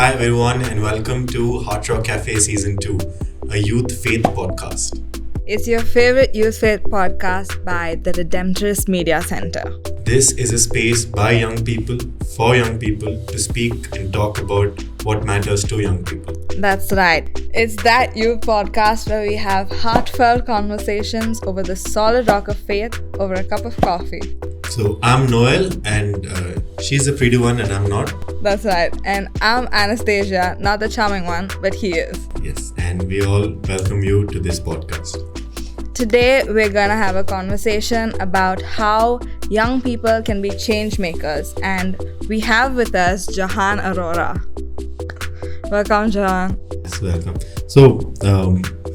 Hi everyone and welcome to Heart Rock Café Season 2, a youth faith podcast. It's your favorite youth faith podcast by the Redemptorist Media Center. This is a space by young people, for young people, to speak and talk about what matters to young people. That's right. It's that youth podcast where we have heartfelt conversations over the solid rock of faith over a cup of coffee. So I'm Noel and she's the pretty one and I'm not. That's right. And I'm Anastasia, not the charming one, but he is. Yes, and we all welcome you to this podcast. Today, we're going to have a conversation about how young people can be changemakers. And we have with us Jahaan Arora. Welcome, Jahaan. Yes, welcome. So,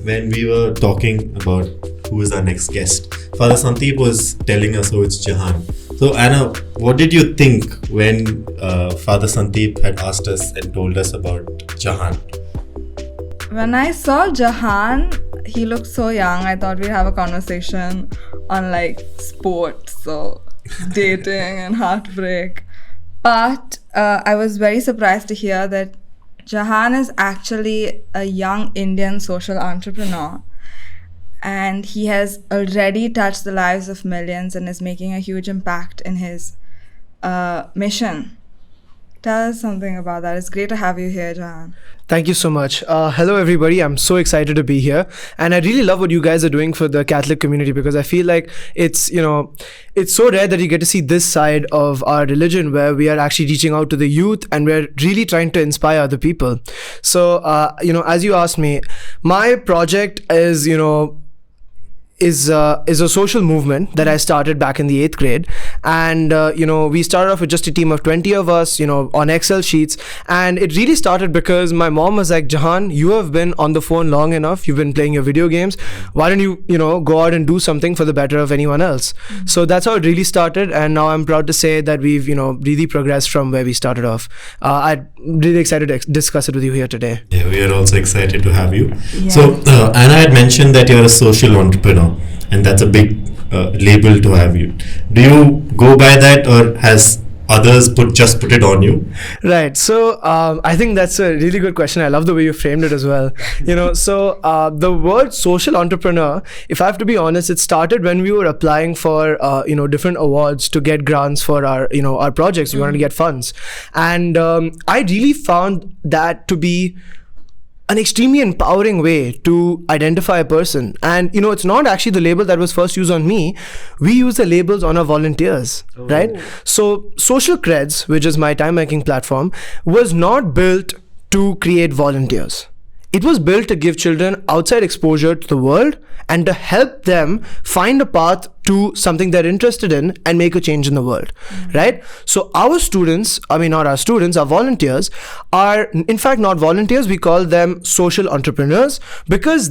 when we were talking about who is our next guest, Father Sandeep was telling us, oh, it's Jahaan. So, Anna, what did you think when Father Sandeep had asked us and told us about Jahaan? When I saw Jahaan, he looked so young. I thought we'd have a conversation on like sports, so dating and heartbreak. But I was very surprised to hear that Jahaan is actually a young Indian social entrepreneur. And he has already touched the lives of millions and is making a huge impact in his mission. Tell us something about that. It's great to have you here, Jahaan. Thank you so much. Hello, everybody. I'm so excited to be here. And I really love what you guys are doing for the Catholic community because I feel like it's so rare that you get to see this side of our religion where we are actually reaching out to the youth and we're really trying to inspire other people. So, as you asked me, my project is a social movement that I started back in the 8th grade. And, we started off with just a team of 20 of us, on Excel sheets. And it really started because my mom was like, Jahaan, you have been on the phone long enough. You've been playing your video games. Why don't you, go out and do something for the better of anyone else? Mm-hmm. So that's how it really started. And now I'm proud to say that we've, really progressed from where we started off. I'm really excited to discuss it with you here today. Yeah, we are also excited to have you. Yeah. So, Anna had mentioned that you're a social entrepreneur. And that's a big label to have you. Do you go by that, or has others put it on you? Right. So I think that's a really good question. I love the way you framed it as well. So the word social entrepreneur, if I have to be honest, it started when we were applying for different awards to get grants for our projects. We wanted to get funds, and I really found that to be an extremely empowering way to identify a person. And it's not actually the label that was first used on me. We use the labels on our volunteers, right? So Social Creds, which is my time-making platform, was not built to create volunteers. It was built to give children outside exposure to the world and to help them find a path to something they're interested in and make a change in the world, right? So our students, our volunteers are in fact not volunteers. We call them social entrepreneurs because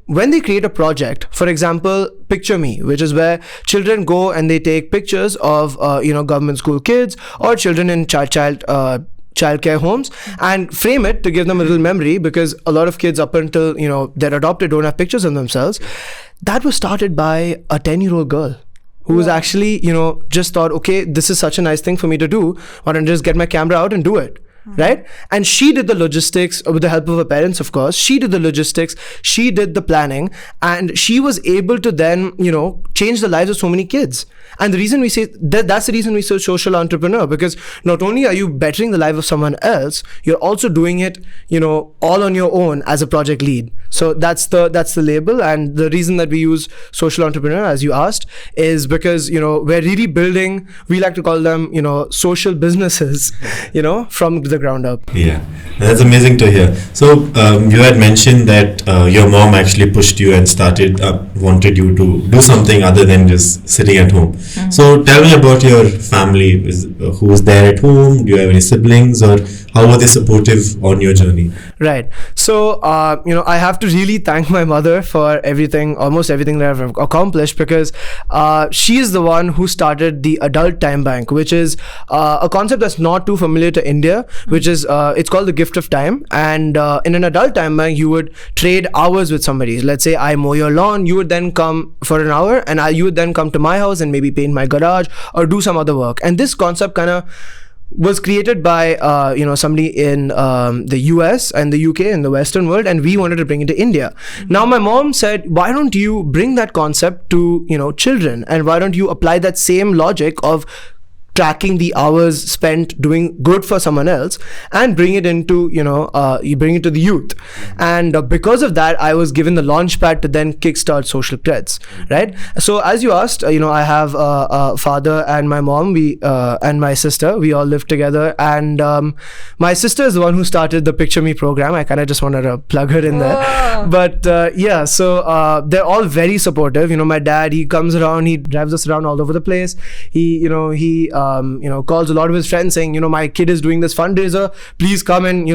when they create a project, for example, Picture Me, which is where children go and they take pictures of, government school kids or children in childcare homes and frame it to give them a little memory because a lot of kids up until, they're adopted don't have pictures of themselves. That was started by a 10-year-old girl who was actually, just thought, okay, this is such a nice thing for me to do. Why don't I just get my camera out and do it? Right? And she did the logistics with the help of her parents, of course. She did the logistics, she did the planning, and she was able to then, change the lives of so many kids. And the reason we say that's the reason we say social entrepreneur, because not only are you bettering the life of someone else, you're also doing it, all on your own as a project lead. So that's the label. And the reason that we use social entrepreneur, as you asked, is because, we're really building, we like to call them, social businesses, from the ground up. Yeah, that's amazing to hear. So you had mentioned that your mom actually pushed you and wanted you to do something other than just sitting at home. Mm-hmm. So tell me about your family. Who was there at home? Do you have any siblings, or how were they supportive on your journey? Right. So, I have to really thank my mother for almost everything that I've accomplished, because she is the one who started the Adult Time Bank, which is a concept that's not too familiar to India, which is, it's called the gift of time. And in an Adult Time Bank, you would trade hours with somebody. Let's say I mow your lawn, you would then come for an hour, and you would then come to my house and maybe paint my garage or do some other work. And this concept kind of was created by somebody in the US and the UK in the Western world, and we wanted to bring it to India. Now my mom said, why don't you bring that concept to children, and why don't you apply that same logic of tracking the hours spent doing good for someone else and bring it into you bring it to the youth. And because of that, I was given the launch pad to then kickstart Social Creds, right? So as you asked, I have a father and my mom, we and my sister, we all live together, and my sister is the one who started the Picture Me program. I kind of just wanted to plug her in there. But so they're all very supportive. My dad, he comes around, he drives us around all over the place. He calls a lot of his friends saying, my kid is doing this fundraiser, please come and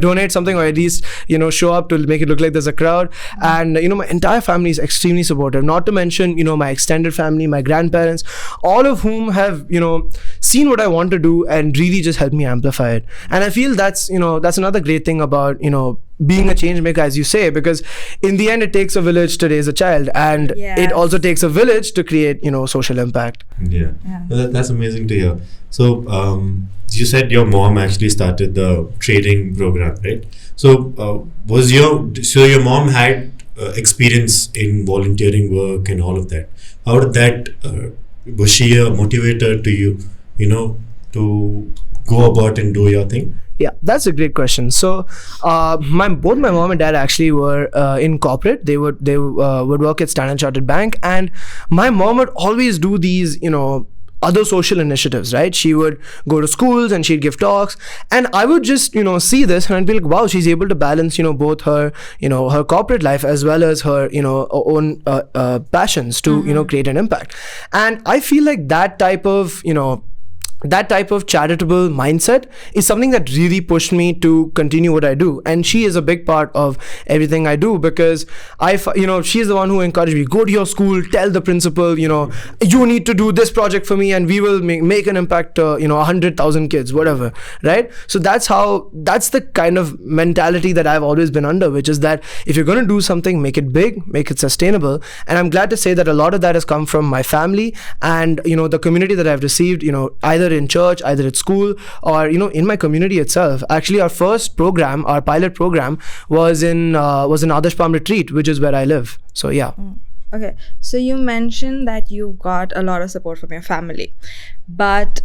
donate something, or at least show up to make it look like there's a crowd. And my entire family is extremely supportive, not to mention my extended family, my grandparents, all of whom have seen what I want to do and really just helped me amplify it. And I feel that's another great thing about being a change maker, as you say, because in the end it takes a village to raise a child, and it also takes a village to create social impact. Well, that's amazing to hear. So you said your mom actually started the training program, right? So your mom had experience in volunteering work and all of that. How did that was she a motivator to you to go about and do your thing? Yeah, that's a great question. So, both my mom and dad actually were in corporate. They would work at Standard Chartered Bank, and my mom would always do these, other social initiatives, right? She would go to schools and she'd give talks, and I would just, see this and I'd be like, wow, she's able to balance, both her, her corporate life as well as her, own passions to, create an impact. And I feel like that type of charitable mindset is something that really pushed me to continue what I do. And she is a big part of everything I do, because she's the one who encouraged me, go to your school, tell the principal, you need to do this project for me and we will make an impact to 100,000 kids, whatever, right? So that's the kind of mentality that I've always been under, which is that if you're going to do something, make it big, make it sustainable. And I'm glad to say that a lot of that has come from my family and the community that I've received, either in church, either at school, or in my community itself. Actually, our first program, our pilot program, was in Adarsh Palm Retreat, which is where I live. So yeah. Okay, so you mentioned that you got a lot of support from your family, but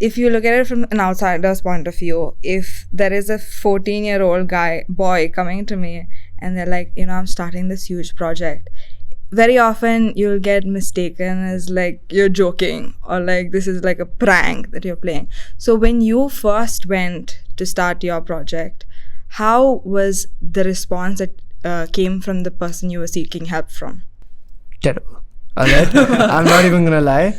if you look at it from an outsider's point of view, if there is a 14-year-old boy coming to me and they're like, I'm starting this huge project, very often you'll get mistaken as like you're joking, or like this is like a prank that you're playing. So when you first went to start your project, how was the response that came from the person you were seeking help from? Terrible. Alright, I'm not even gonna lie.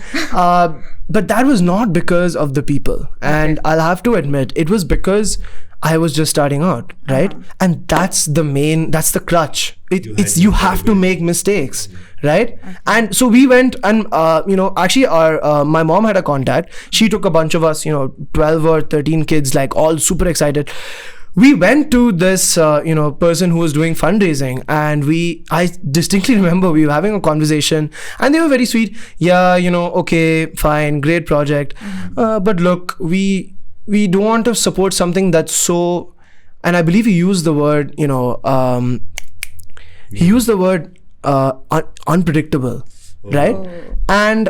But that was not because of the people, and I'll have to admit it was because I was just starting out, right? And that's the crutch. You have to make mistakes, right? And so we went and, actually my mom had a contact. She took a bunch of us, 12 or 13 kids, like all super excited. We went to this, person who was doing fundraising, and I distinctly remember we were having a conversation, and they were very sweet. Yeah, okay, fine, great project. But look, we don't want to support something that's so, and I believe he used the word, unpredictable, right? And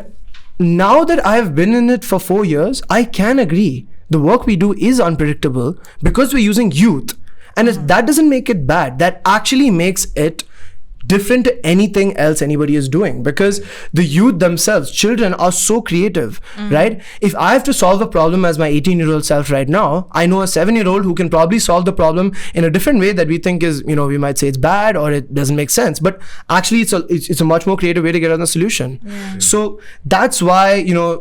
now that I've been in it for 4 years, I can agree. The work we do is unpredictable because we're using youth. And that doesn't make it bad. That actually makes it different to anything else anybody is doing, because the youth themselves, children, are so creative, right? If I have to solve a problem as my 18-year-old self right now, I know a 7-year-old who can probably solve the problem in a different way that we think is, we might say it's bad or it doesn't make sense, but actually it's a much more creative way to get on the solution. So that's why,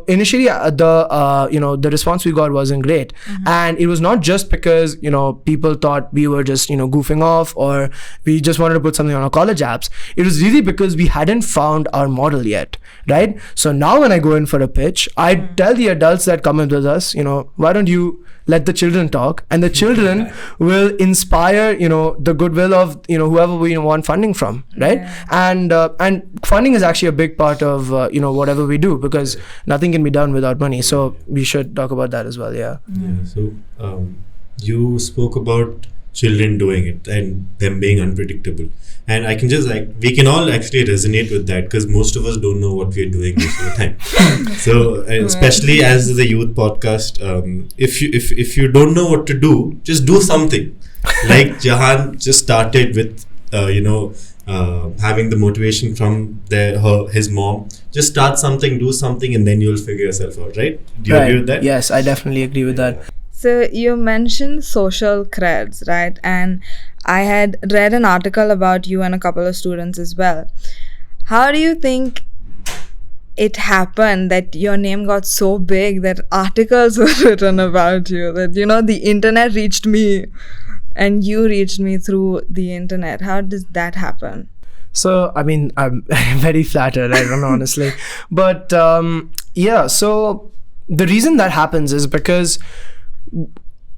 initially the response we got wasn't great. And it was not just because, people thought we were just, goofing off, or we just wanted to put something on our college apps. gaps. It was really because we hadn't found our model yet, right? So now when I go in for a pitch, I tell the adults that come in with us, why don't you let the children talk, and the children will inspire, the goodwill of, whoever we want funding from, right? And funding is actually a big part of, whatever we do, because nothing can be done without money. So we should talk about that as well. Yeah. So you spoke about children doing it and them being unpredictable, and I can just we can all actually resonate with that, because most of us don't know what we're doing most of the time. So especially as the youth podcast, if you don't know what to do, just do something. Like Jahaan just started with having the motivation from his mom. Just start something, do something, and then you'll figure yourself out, right? Do you agree with that? Yes, I definitely agree with that. So you mentioned Social Creds, right? And I had read an article about you and a couple of students as well. How do you think it happened that your name got so big that articles were written about you, that, the internet reached me and you reached me through the internet? How does that happen? So, I'm very flattered, I don't know, honestly. But so the reason that happens is because,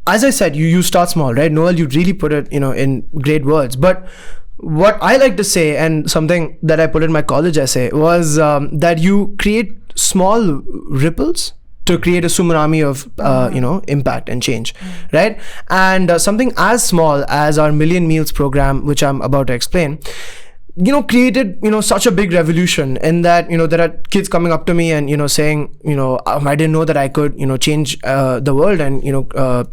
as I said, you start small, right? Noel, you really put it, in great words. But what I like to say, and something that I put in my college essay, was that you create small ripples to create a tsunami of, impact and change, right? And something as small as our Million Meals program, which I'm about to explain, created, such a big revolution in that, there are kids coming up to me and, saying, I didn't know that I could, change the world and,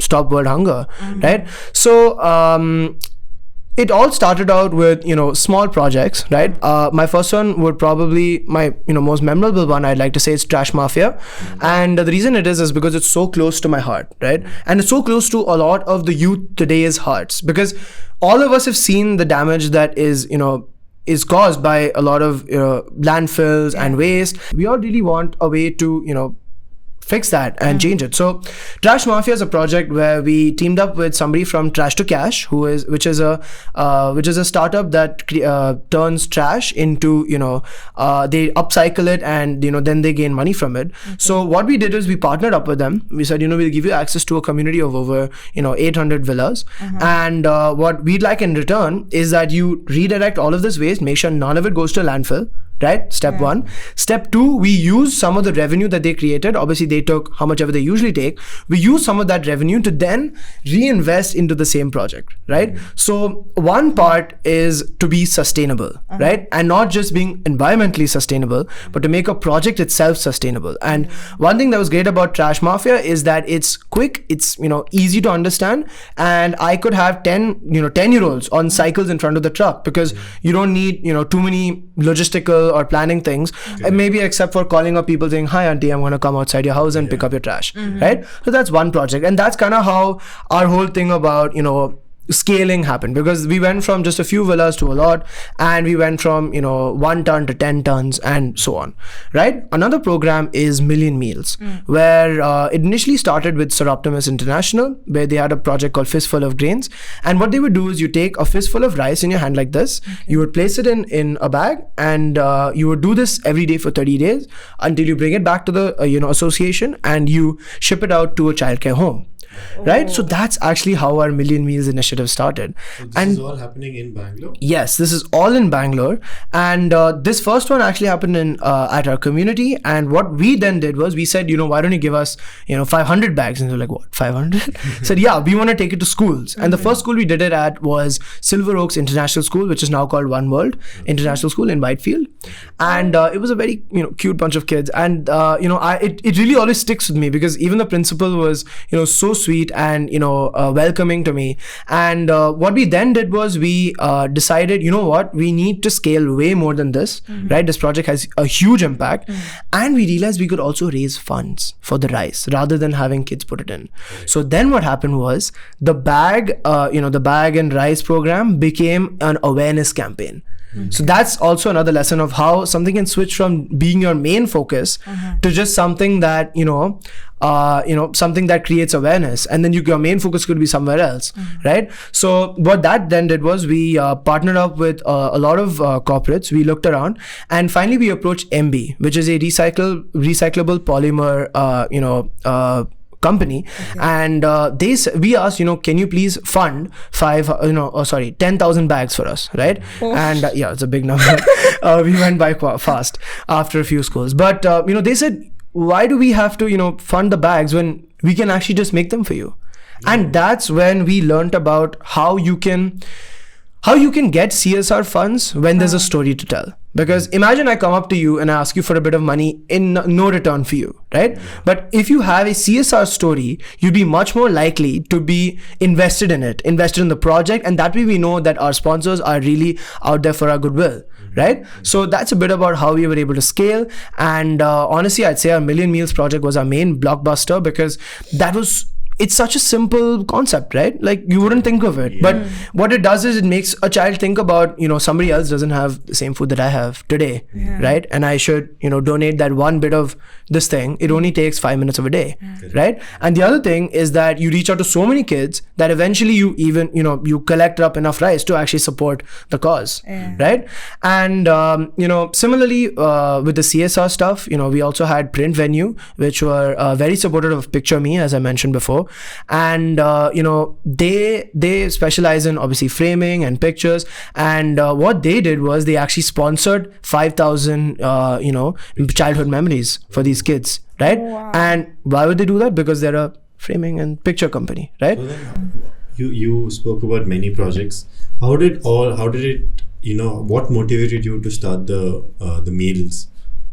stop world hunger, right? So, it all started out with, small projects, right? My first one would probably, my, most memorable one, I'd like to say, is Trash Mafia. And the reason it is because it's so close to my heart, right? And it's so close to a lot of the youth today's hearts, because all of us have seen the damage that is caused by a lot of landfills and waste. We all really want a way to fix that and change it. So Trash Mafia is a project where we teamed up with somebody from Trash to Cash, which is a startup that turns trash into they upcycle it and then they gain money from it. So what we did is we partnered up with them. We said we'll give you access to a community of over 800 villas, and what we'd like in return is that you redirect all of this waste, make sure none of it goes to landfill. Right? Step one. Step two, we use some of the revenue that they created. Obviously, they took how much ever they usually take. We use some of that revenue to then reinvest into the same project, right? So one part is to be sustainable, right? And not just being environmentally sustainable, but to make a project itself sustainable. And one thing that was great about Trash Mafia is that it's quick, it's easy to understand, and I could have 10-year-olds on cycles in front of the truck, because you don't need too many logistical or planning things, maybe except for calling up people saying, "Hi auntie, I'm going to come outside your house and pick up your trash," right? So that's one project, and that's kind of how our whole thing about scaling happened, because we went from just a few villas to a lot, and we went from 1 ton to 10 tons and so on, right? Another program is Million Meals, where it initially started with Sir Optimus International, where they had a project called Fistful of Grains, and what they would do is you take a fistful of rice in your hand like this, you would place it in a bag, and you would do this every day for 30 days until you bring it back to the association, and you ship it out to a childcare home. Right? So that's actually how our Million Meals initiative started. So this is all happening in Bangalore? Yes, this is all in Bangalore. And this first one actually happened at our community. And what we then did was we said, why don't you give us, 500 bags? And they're like, what, 500? Said, yeah, we want to take it to schools. And the first school we did it at was Silver Oaks International School, which is now called One World International School in Whitefield. And it was a very, cute bunch of kids. And, it really always sticks with me, because even the principal was, so sweet and welcoming to me. And what we then did was we decided, we need to scale way more than this, right? This project has a huge impact, and we realized we could also raise funds for the rice rather than having kids put it in. So then what happened was the bag and rice program became an awareness campaign. So that's also another lesson of how something can switch from being your main focus to just something that, something that creates awareness, and then your main focus could be somewhere else, right? So what that then did was we partnered up with a lot of corporates. We looked around, and finally we approached MB, which is a recyclable polymer, company, and we asked, can you please fund 10,000 bags for us, right? And it's a big number. We went by fast after a few schools, but they said, why do we have to fund the bags when we can actually just make them for you? And that's when we learned about how you can get CSR funds when there's a story to tell. Because imagine I come up to you and I ask you for a bit of money in no return for you, right? But if you have a CSR story, you'd be much more likely to be invested in the project. And that way we know that our sponsors are really out there for our goodwill, right? So that's a bit about how we were able to scale. And honestly, I'd say our Million Meals project was our main blockbuster, because it's such a simple concept, right? Like you wouldn't think of it, but what it does is it makes a child think about, somebody else doesn't have the same food that I have today, right? And I should, donate that one bit of this thing. It only takes 5 minutes of a day, right? And the other thing is that you reach out to so many kids that eventually you even, you collect up enough rice to actually support the cause, right? And, similarly with the CSR stuff, we also had Print Venue, which were very supportive of Picture Me, as I mentioned before. And they specialize in obviously framing and pictures, and what they did was they actually sponsored 5,000 childhood memories for these kids, right? And why would they do that? Because they're a framing and picture company, right? So then you spoke about many projects. How did it what motivated you to start the meals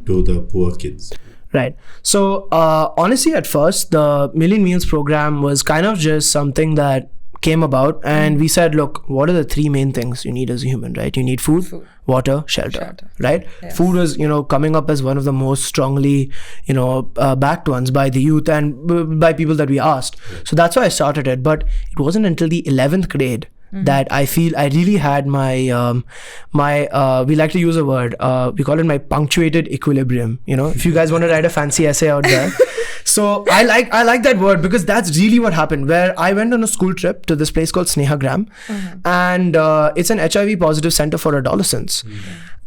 to the poor kids? Right. So honestly, at first, the Million Meals program was kind of just something that came about, and we said, look, what are the three main things you need as a human, right? You need food, water, shelter, right? Yes. Food was, coming up as one of the most strongly, backed ones by the youth and by people that we asked. So that's why I started it. But it wasn't until the 11th grade that I feel I really had my we like to use a word, we call it my punctuated equilibrium. If you guys want to write a fancy essay out there. So I like that word, because that's really what happened, where I went on a school trip to this place called Snehagram, and it's an HIV positive center for adolescents.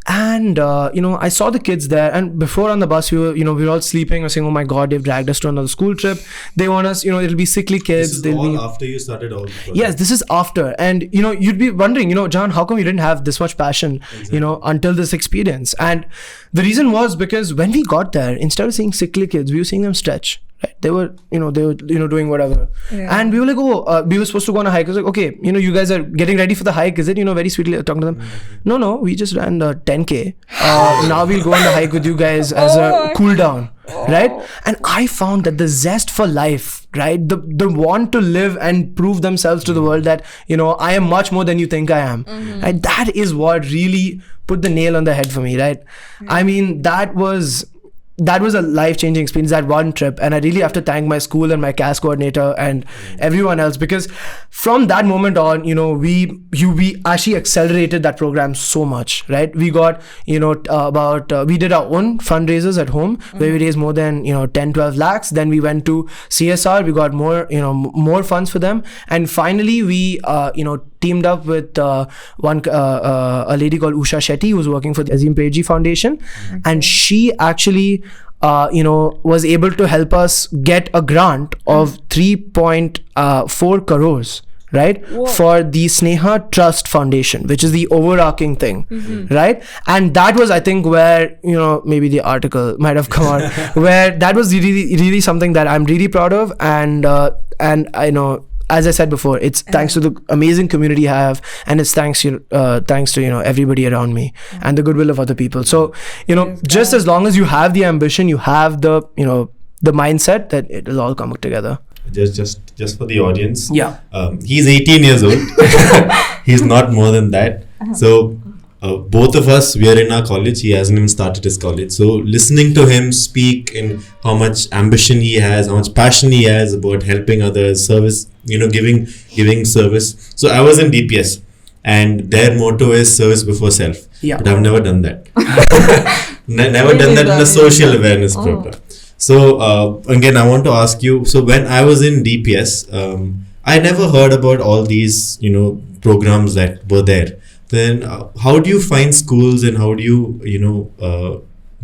And I saw the kids there, and before on the bus we were all sleeping. I was saying, oh my god, they've dragged us to another school trip. They want us, it'll be sickly kids. This is all after you started all the project. Yes, this is after. And you'd be wondering, Jahaan, how come you didn't have this much passion until this experience? And the reason was because when we got there, instead of seeing sickly kids, we were seeing them stretch. Right? They were doing whatever. And we were like, we were supposed to go on a hike. I was like, okay, you guys are getting ready for the hike, is it? Very sweetly talking to them. No, we just ran 10K. Now we'll go on the hike with you guys as a cool down, right? And I found that the zest for life, right? The want to live and prove themselves to the world that, I am much more than you think I am. Right? That is what really put the nail on the head for me, right? I mean, that was a life-changing experience, that one trip. And I really have to thank my school and my CAS coordinator and everyone else, because from that moment on, we actually accelerated that program so much, right? We got, we did our own fundraisers at home where we raised more than, 10-12 lakhs. Then we went to CSR, we got more funds for them. And finally, we, teamed up with a lady called Usha Shetty, who's working for the Azim Premji Foundation. And she actually was able to help us get a grant of 3.4 crores, right? Whoa. For the Sneha Trust Foundation, which is the overarching thing, right? And that was, I think, where, maybe the article might have come out, where that was really, really something that I'm really proud of. And I know, as I said before, it's thanks to the amazing community I have, and it's thanks to everybody around me and the goodwill of other people. So just as long as you have the ambition, you have the the mindset, that it'll all come together. Just for the audience, he's 18 years old. He's not more than that. So both of us, we are in our college. He hasn't even started his college. So listening to him speak and how much ambition he has, how much passion he has about helping others, service, giving service. So I was in DPS. and their motto is service before self. Yeah. But I've never done that. Never done that in a social awareness program. So again, I want to ask you. So when I was in DPS, I never heard about all these, programs that were there. Then how do you find schools, and how do you,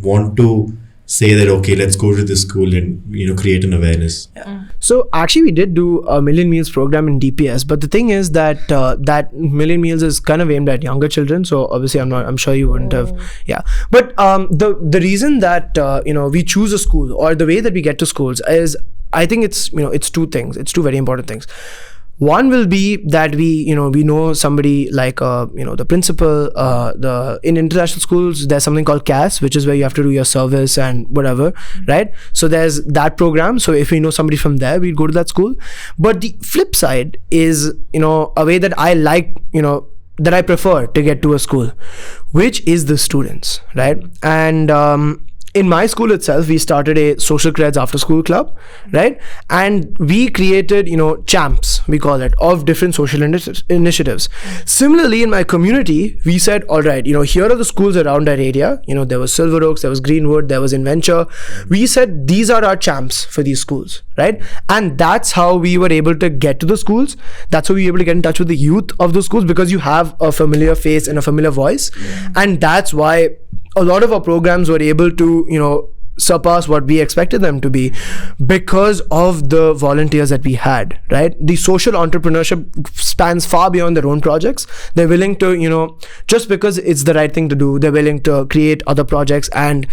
want to say that, okay, let's go to this school and, create an awareness? Yeah. So actually we did do a Million Meals program in DPS, but the thing is that that Million Meals is kind of aimed at younger children. So obviously I'm sure you wouldn't have, yeah. But the reason that, we choose a school, or the way that we get to schools, is, I think it's, it's two things. It's two very important things. One will be that we know somebody like, the principal, in international schools, there's something called CAS, which is where you have to do your service and whatever, right? So there's that program. So if we know somebody from there, we'd go to that school. But the flip side is, a way that I like, that I prefer to get to a school, which is the students, right? And, in my school itself, we started a Social Creds after school club, right? And we created, champs, we call it, of different social initiatives. Similarly, in my community, we said, all right, here are the schools around our area. There was Silver Oaks, there was Greenwood, there was Inventure. We said, these are our champs for these schools, right? And that's how we were able to get to the schools. That's how we were able to get in touch with the youth of the schools, because you have a familiar face and a familiar voice. And that's why a lot of our programs were able to, surpass what we expected them to be, because of the volunteers that we had, right? The social entrepreneurship spans far beyond their own projects. They're willing to, just because it's the right thing to do, they're willing to create other projects and,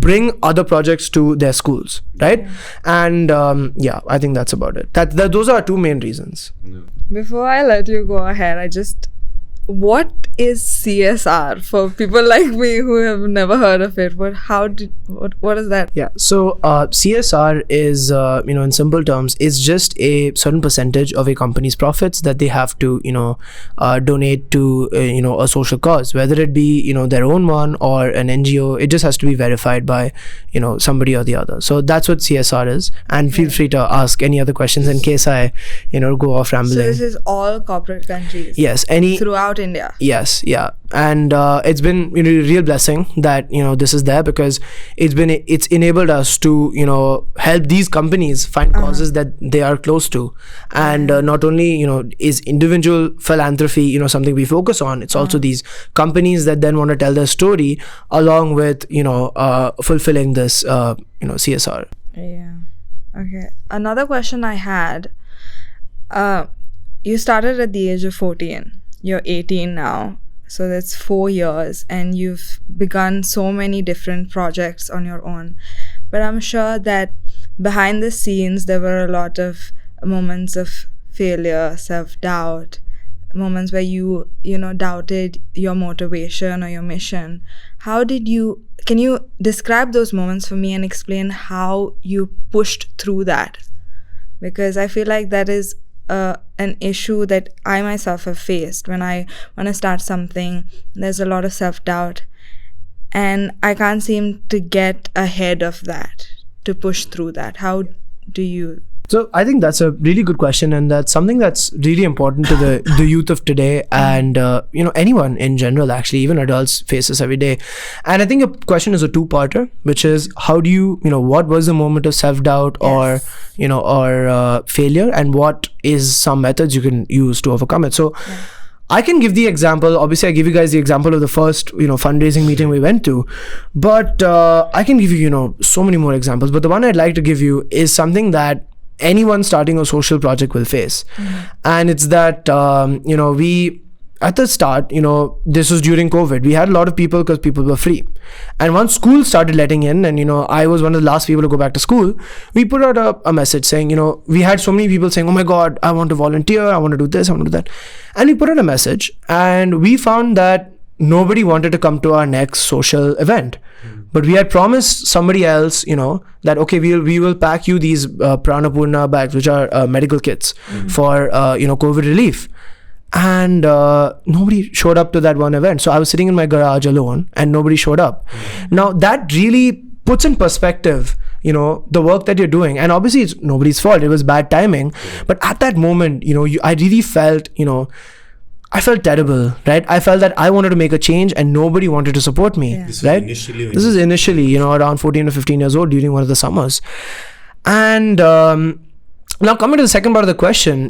bring other projects to their schools, right? And I think that's about it. Those are our two main reasons. Before I let you go ahead, what is CSR for people like me who have never heard of it? What is that? Yeah, so CSR is, in simple terms, is just a certain percentage of a company's profits that they have to, donate to, a social cause, whether it be, their own one or an NGO. It just has to be verified by, somebody or the other. So that's what CSR is. And feel free to ask any other questions in case I, go off rambling. So this is all corporate countries? Yes, throughout India? Yes, yeah. And it's been a real blessing that this is there, because it's enabled us to help these companies find causes that they are close to. And not only is individual philanthropy something we focus on, it's also these companies that then want to tell their story along with fulfilling this CSR. Yeah. Okay, another question I had, you started at the age of 14. You're 18 now, so that's 4 years, and you've begun so many different projects on your own. But I'm sure that behind the scenes, there were a lot of moments of failure, self-doubt, moments where you doubted your motivation or your mission. Can you describe those moments for me and explain how you pushed through that? Because I feel like that is an issue that I myself have faced. When I want to start something, there's a lot of self-doubt, and I can't seem to get ahead of that, to push through that. How do you? So I think that's a really good question, and that's something that's really important to the youth of today, and anyone in general, actually, even adults face this every day. And I think a question is a two-parter, which is, how do you what was the moment of self-doubt or failure, and what is some methods you can use to overcome it. So I can give the example. Obviously, I give you guys the example of the first fundraising meeting we went to, but I can give you so many more examples. But the one I'd like to give you is something that anyone starting a social project will face. And it's that we, at the start, this was during COVID, we had a lot of people because people were free, and once school started letting in, and I was one of the last people to go back to school, we put out a message saying, we had so many people saying, oh my god, I want to volunteer, I want to do this, I want to do that. And we put out a message, and we found that nobody wanted to come to our next social event. But we had promised somebody else, that okay, we will pack you these Pranapurna bags, which are medical kits for COVID relief. And nobody showed up to that one event. So I was sitting in my garage alone, and nobody showed up. Now that really puts in perspective, the work that you're doing. And obviously it's nobody's fault. It was bad timing. But at that moment, I really felt, I felt terrible, right? I felt that I wanted to make a change and nobody wanted to support me, right? This is initially, around 14 or 15 years old during one of the summers. And now coming to the second part of the question,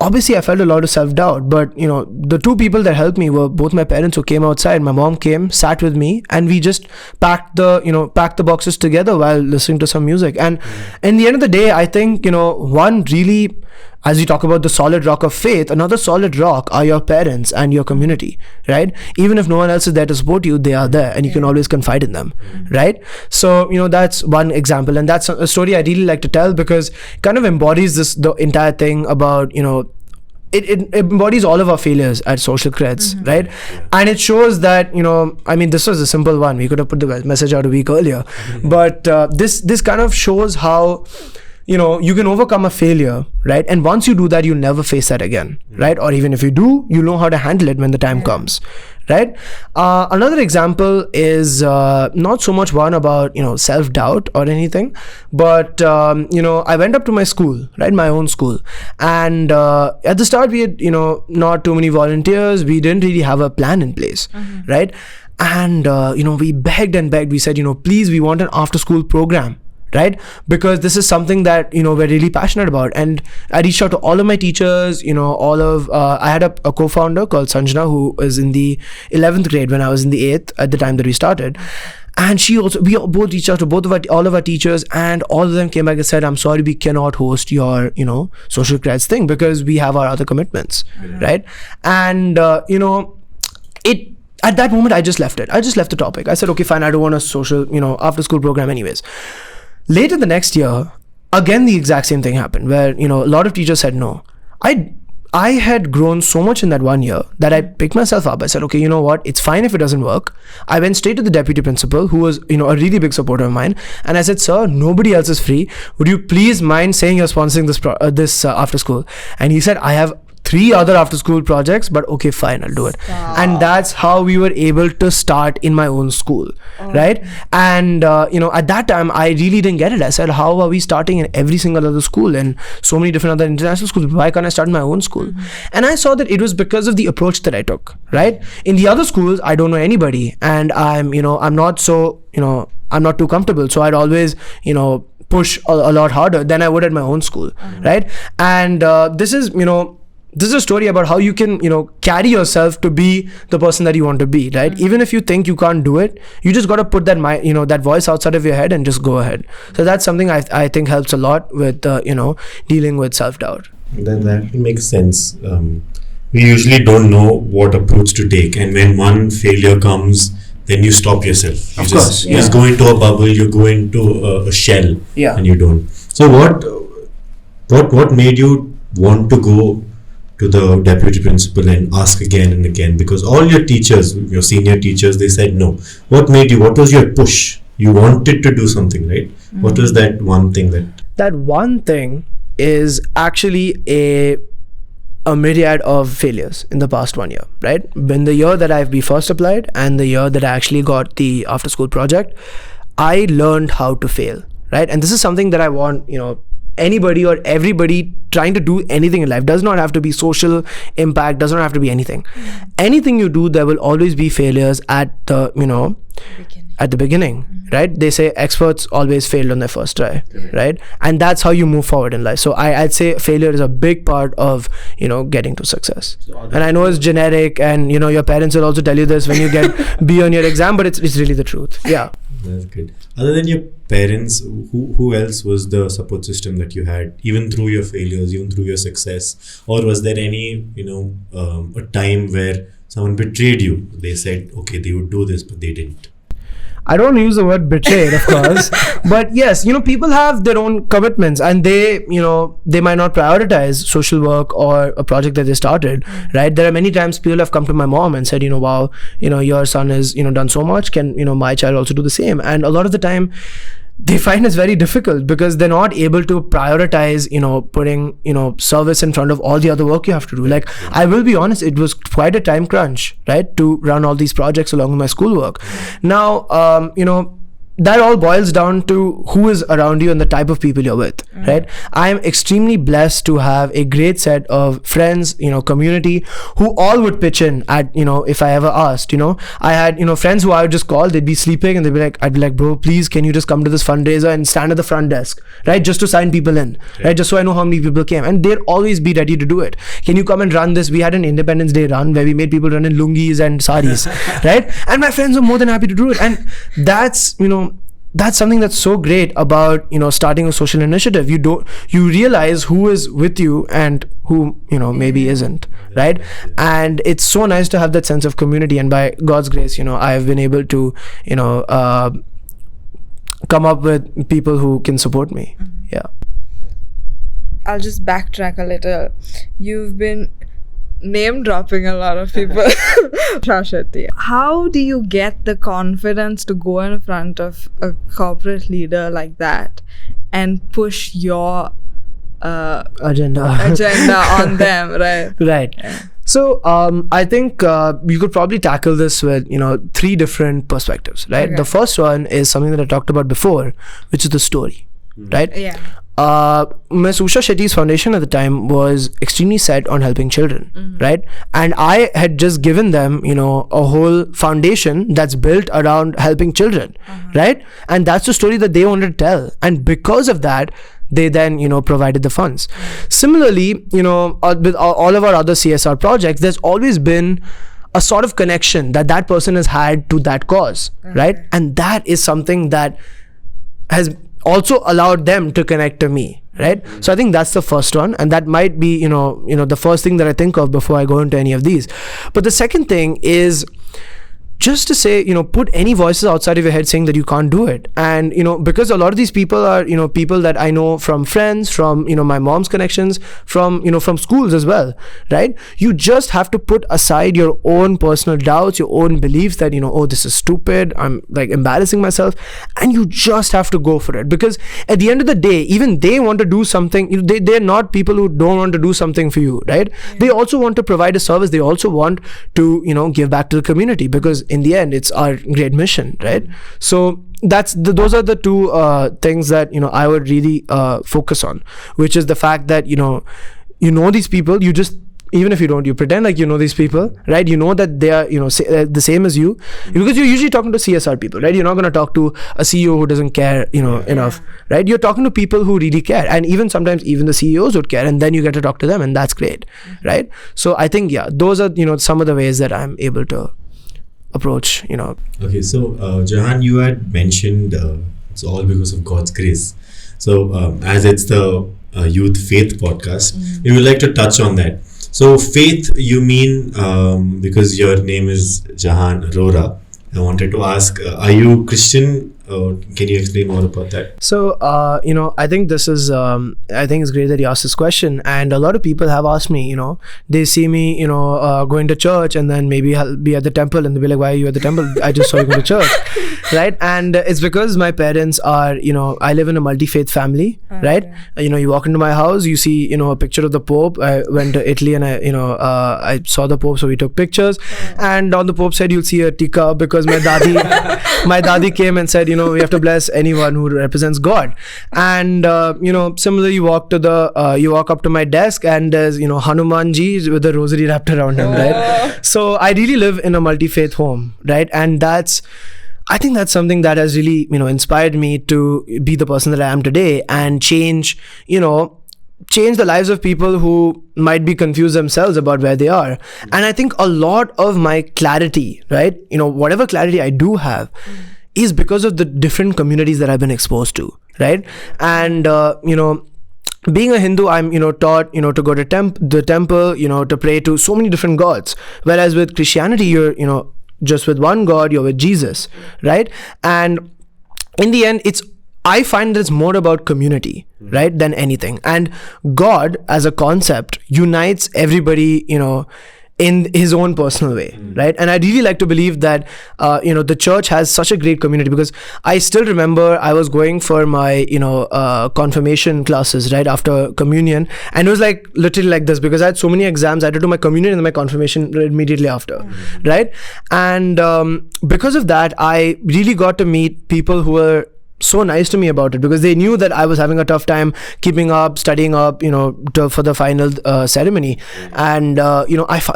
obviously I felt a lot of self-doubt, but the two people that helped me were both my parents who came outside. My mom came, sat with me, and we just packed the boxes together while listening to some music. And in the end of the day, I think one really, as we talk about the solid rock of faith, another solid rock are your parents and your community, right? Even if no one else is there to support you, they are there, and you can always confide in them, right? So that's one example, and that's a story I really like to tell because it kind of embodies the entire thing about it embodies all of our failures at Social Creds, right? And it shows that this was a simple one. We could have put the message out a week earlier, but this kind of shows how you can overcome a failure, right? And once you do that, you'll never face that again, right? Or even if you do, you'll know how to handle it when the time comes, right? Another example is not so much one about self-doubt or anything, but I went up to my school, right? My own school, and at the start we had not too many volunteers. We didn't really have a plan in place, right? And we begged and begged. We said, please, we want an after-school program, right? Because this is something that we're really passionate about. And I reached out to all of my teachers, I had a co-founder called Sanjana who was in the 11th grade when I was in the 8th at the time that we started. And we both reached out to all of our teachers, and all of them came back and said, I'm sorry, we cannot host your Social Creds thing because we have our other commitments, right? And at that moment I just left it. I just left the topic. I said, okay, fine, I don't want a social after school program anyways. Later the next year, again the exact same thing happened where a lot of teachers said no. I had grown so much in that 1 year that I picked myself up. I said, okay, you know what? It's fine if it doesn't work. I went straight to the deputy principal, who was a really big supporter of mine, and I said, sir, nobody else is free. Would you please mind saying you're sponsoring this after school? And he said, I have 3 other after school projects, but okay, fine, I'll do it. And that's how we were able to start in my own school, right? And at that time I really didn't get it. I said, how are we starting in every single other school and so many different other international schools? Why can't I start in my own school? And I saw that it was because of the approach that I took, right? In the other schools I don't know anybody, and I'm not too comfortable, so I'd always push a lot harder than I would at my own school, right? And this is a story about how you can carry yourself to be the person that you want to be, right? Even if you think you can't do it, you just got to put that that voice outside of your head and just go ahead. So that's something I think helps a lot with dealing with self-doubt. That makes sense. We usually don't know what approach to take, and when one failure comes, then you stop yourself. You just go into a bubble, you go into a shell, and you don't. So what made you want to go to the deputy principal and ask again and again? Because all your teachers, your senior teachers, they said no. What made you? What was your push? You wanted to do something, right? What was that one thing that one thing is actually a myriad of failures in the past 1 year, right? When the year that we first applied and the year that I actually got the after school project, I learned how to fail, right? And this is something that I want anybody or everybody trying to do anything in life. Does not have to be social impact, does not have to be anything. Anything you do, there will always be failures at the beginning, right? They say experts always failed on their first try, right? And that's how you move forward in life. So I'd say failure is a big part of getting to success. And I know it's generic, and your parents will also tell you this when you get B on your exam, but it's really the truth. Yeah. That's good. Other than your parents, who else was the support system that you had, even through your failures, even through your success? Or was there any, a time where someone betrayed you? They said, okay, they would do this, but they didn't. I don't use the word betrayed, of course, but yes, people have their own commitments, and they might not prioritize social work or a project that they started, right? There are many times people have come to my mom and said, wow, your son has, done so much. Can, my child also do the same? And a lot of the time, they find it's very difficult because they're not able to prioritize, putting, service in front of all the other work you have to do. Like, I will be honest, it was quite a time crunch, right, to run all these projects along with my schoolwork. Now, that all boils down to who is around you and the type of people you're with, right? I am extremely blessed to have a great set of friends, community, who all would pitch in at, if I ever asked, I had, friends who I would just call, they'd be sleeping and I'd be like, bro, please, can you just come to this fundraiser and stand at the front desk, right? Just to sign people in, right? Just so I know how many people came. And they'd always be ready to do it. Can you come and run this? We had an Independence Day run where we made people run in lungis and saris, right? And my friends were more than happy to do it. And that's something that's so great about starting a social initiative. You realize who is with you and who maybe isn't, right? And it's so nice to have that sense of community, and by God's grace I've been able to come up with people who can support me. I'll just backtrack a little. You've been name dropping a lot of people. Shashati, how do you get the confidence to go in front of a corporate leader like that and push your agenda on them, right? Right. So I think you could probably tackle this with 3 different perspectives, right? Okay. The first one is something that I talked about before, which is the story, right? Yeah. Ms. Usha Shetty's foundation at the time was extremely set on helping children, right? And I had just given them, a whole foundation that's built around helping children, right? And that's the story that they wanted to tell. And because of that, they then, provided the funds. Similarly, with all of our other CSR projects, there's always been a sort of connection that person has had to that cause, right? And that is something that has also allowed them to connect to me, right? So I think that's the first one, and that might be the first thing that I think of before I go into any of these. But the second thing is just to say, put any voices outside of your head saying that you can't do it. And, because a lot of these people are, people that I know from friends, from, my mom's connections, from schools as well, right? You just have to put aside your own personal doubts, your own beliefs that, oh, this is stupid, I'm like embarrassing myself. And you just have to go for it. Because at the end of the day, even they want to do something, they're not people who don't want to do something for you, right? They also want to provide a service. They also want to, give back to the community, because in the end, it's our great mission, right? So those are the 2 things that I would really focus on, which is the fact that these people. You just, even if you don't, you pretend like these people, right? That they are the same as you, because you're usually talking to CSR people, right? You're not going to talk to a CEO who doesn't care enough, right? You're talking to people who really care, and even sometimes even the CEOs would care, and then you get to talk to them, and that's great, right? So I think those are some of the ways that I'm able to approach. Okay, so Jahaan, you had mentioned it's all because of God's grace. So as it's the youth faith podcast, we would like to touch on that. So faith, you mean because your name is Jahaan Arora, I wanted to ask, are you Christian? Can you explain more about that? So, I think this is, I think it's great that you asked this question. And a lot of people have asked me, they see me, going to church, and then maybe I'll be at the temple, and they'll be like, why are you at the temple? I just saw you go to church, right? And it's because my parents are, I live in a multi-faith family, right? You walk into my house, you see, a picture of the Pope. I went to Italy and I saw the Pope, so we took pictures. And on the Pope's head, you'll see a tika, because my dadi came and said, we have to bless anyone who represents God. And similarly, you walk up to my desk, and there's Hanumanji with a rosary wrapped around him, right? So I really live in a multi-faith home, right? And I think that's something that has really inspired me to be the person that I am today, and change the lives of people who might be confused themselves about where they are. And I think a lot of my clarity, right, whatever clarity I do have, is because of the different communities that I've been exposed to, right? And being a Hindu, I'm taught to go to the temple, to pray to so many different gods, whereas with Christianity, you're just with one God, you're with Jesus, right? And in the end, I find that it's more about community, right, than anything. And God as a concept unites everybody, in his own personal way, right? And I really like to believe that the church has such a great community, because I still remember I was going for my confirmation classes right after communion, and it was like literally like this, because I had so many exams. I had to do my communion and then my confirmation immediately after, right? And because of that, I really got to meet people who were so nice to me about it, because they knew that I was having a tough time keeping up, studying up, for the final ceremony. And I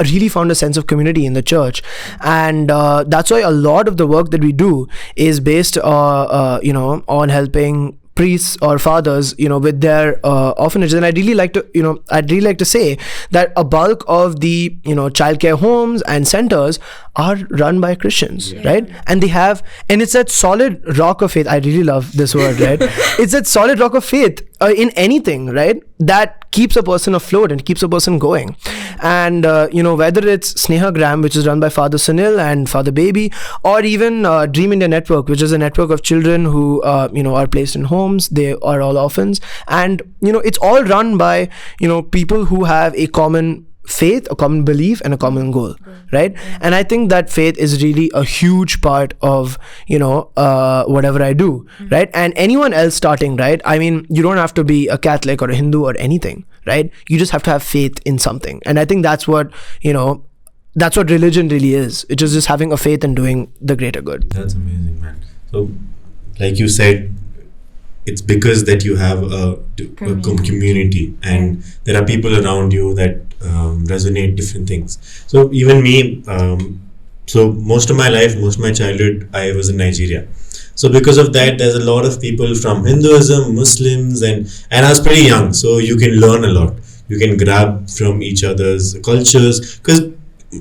really found a sense of community in the church, and that's why a lot of the work that we do is based on helping priests or fathers with their orphanages. And I'd really like to say that a bulk of the childcare homes and centers are run by Christians, right? And it's that solid rock of faith. I really love this word, right? It's that solid rock of faith in anything, right, that keeps a person afloat and keeps a person going. And whether it's Snehagram, which is run by Father Sunil and Father Baby, or even Dream India Network, which is a network of children who are placed in homes. They are all orphans, and it's all run by people who have a common faith, a common belief, and a common goal, right? And I think that faith is really a huge part of whatever I do, right? And anyone else starting, right, I mean, you don't have to be a Catholic or a Hindu or anything, right? You just have to have faith in something. And I think that's what religion really is. It's just having a faith and doing the greater good. That's amazing, man. So like you said, it's because that you have a community, and there are people around you that resonate different things. So even me, so most of my life, most of my childhood, I was in Nigeria. So because of that, there's a lot of people from Hinduism, Muslims, and I was pretty young, so you can learn a lot. You can grab from each other's cultures, because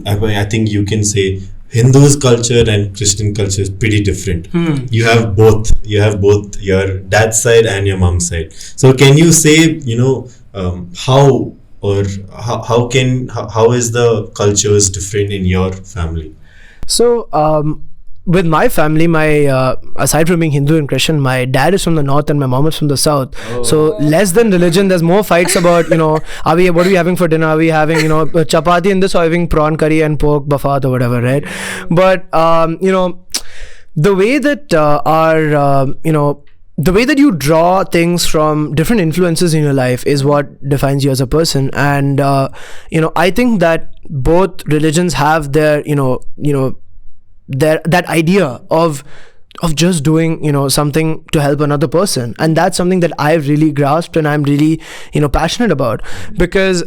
I think you can say Hindu's culture and Christian culture is pretty different. You have both your dad's side and your mom's side. So can you say, how is the cultures different in your family? So with my family, aside from being Hindu and Christian, my dad is from the north and my mom is from the south. So less than religion, there's more fights about what are we having for dinner? Are we having chapati and this, or having prawn curry and pork buffet or whatever, right? But the way that the way that you draw things from different influences in your life is what defines you as a person. And I think that both religions have their that idea of just doing something to help another person, and that's something that I've really grasped and I'm really passionate about, because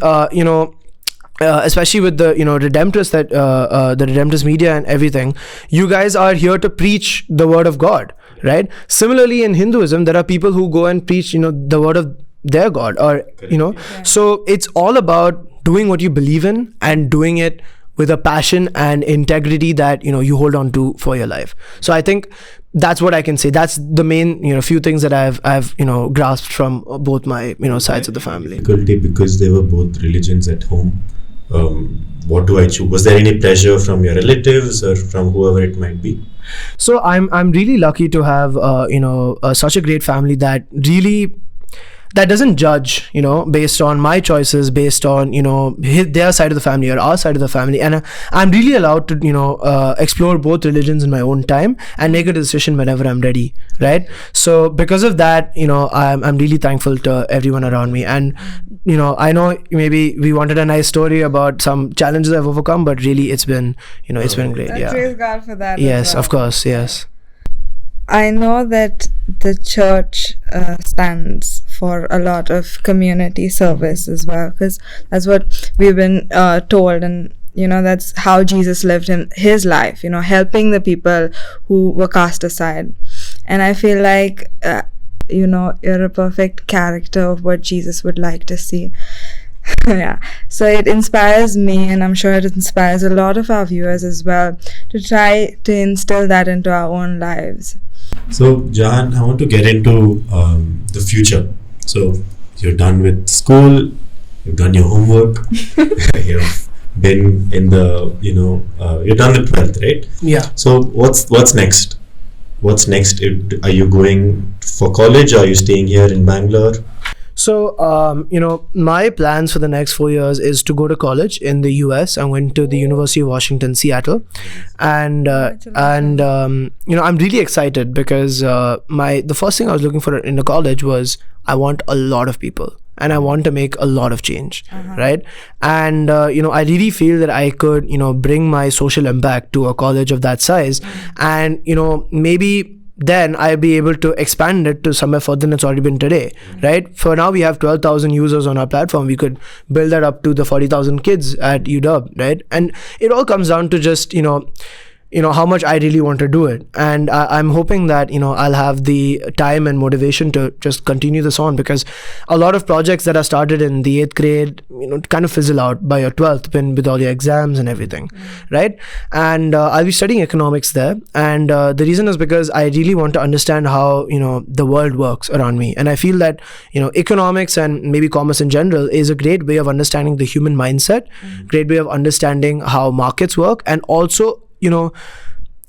especially with the Redemptorists, that the Redemptorist media and everything, you guys are here to preach the word of God, right? Similarly, in Hinduism, there are people who go and preach the word of their God, or so it's all about doing what you believe in and doing it with a passion and integrity that you hold on to for your life. So I think that's what I can say. That's the main few things that I've grasped from both my sides of the family. Difficulty because they were both religions at home. What do I choose? Was there any pressure from your relatives or from whoever it might be? So I'm really lucky to have such a great family that really doesn't judge, based on my choices, based on, their side of the family or our side of the family. And I'm really allowed to, explore both religions in my own time and make a decision whenever I'm ready, right? So because of that, I'm really thankful to everyone around me. And, I know maybe we wanted a nice story about some challenges I've overcome, but really it's been, it's been great. Yeah. Praise God for that. Yes, of course. Yes. I know that the church stands for a lot of community service as well, because that's what we've been told, and that's how Jesus lived his life, helping the people who were cast aside. And I feel like you're a perfect character of what Jesus would like to see. Yeah, so it inspires me, and I'm sure it inspires a lot of our viewers as well, to try to instill that into our own lives. So Jahaan, I want to get into the future. So you're done with school, you've done your homework, you've been in the you're done with 12th, right? Yeah. So what's next? What's next? Are you going for college, or are you staying here in Bangalore? So, my plans for the next 4 years is to go to college in the US. I went to the University of Washington, Seattle, and I'm really excited because the first thing I was looking for in the college was I want a lot of people. And I want to make a lot of change, right? And, I really feel that I could, bring my social impact to a college of that size. And, maybe then I'll be able to expand it to somewhere further than it's already been today, right? For now, we have 12,000 users on our platform. We could build that up to the 40,000 kids at UW, right? And it all comes down to just, how much I really want to do it. And I'm hoping that, I'll have the time and motivation to just continue this on, because a lot of projects that are started in the 8th grade, kind of fizzle out by your 12th with all your exams and everything, right? And I'll be studying economics there. And the reason is because I really want to understand how, the world works around me. And I feel that, economics and maybe commerce in general is a great way of understanding the human mindset, great way of understanding how markets work, and also,